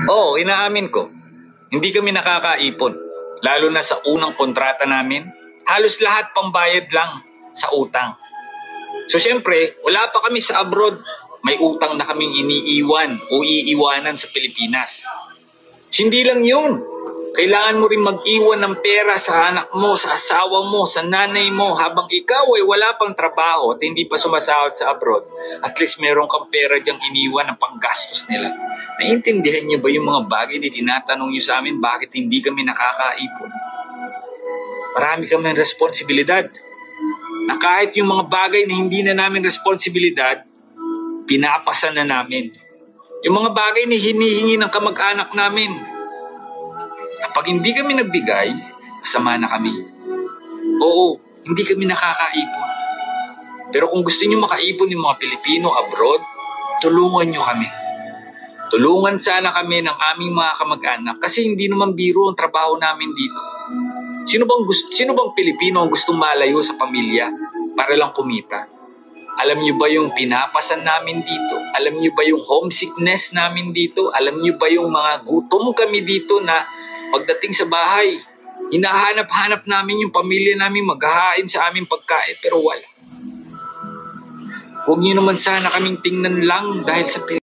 Oo, inaamin ko. Hindi kami nakakaipon. Lalo na sa unang kontrata namin, halos lahat pambayad lang sa utang. So siyempre, wala pa kami sa abroad. May utang na kaming iniiwan o iiwanan sa Pilipinas. Hindi lang yun. Kailangan mo rin mag-iwan ng pera sa anak mo, sa asawa mo, sa nanay mo habang ikaw ay wala pang trabaho at hindi pa sumasahod sa abroad. At least meron kang pera diyang iniwan ng panggastos nila. Naiintindihan niyo ba yung mga bagay na tinatanong niyo sa amin bakit hindi kami nakakaipon? Marami kami responsibilidad. Na kahit yung mga bagay na hindi na namin responsibilidad, pinapasa na namin. Yung mga bagay na hinihingi ng kamag-anak namin, kapag hindi kami nagbigay, masama na kami. Oo, hindi kami nakakaipon. Pero kung gusto niyo makaipon yung mga Pilipino abroad, tulungan niyo kami. Tulungan sana kami ng aming mga kamag-anak kasi hindi naman biro ang trabaho namin dito. Sino bang Pilipino ang gustong malayo sa pamilya para lang kumita? Alam niyo ba yung pinapasan namin dito? Alam niyo ba yung homesickness namin dito? Alam niyo ba yung mga gutom kami dito na pagdating sa bahay, hinahanap-hanap namin yung pamilya namin maghahain sa aming pagkain pero wala. Huwag niyo naman sana kaming tingnan lang dahil sa pera.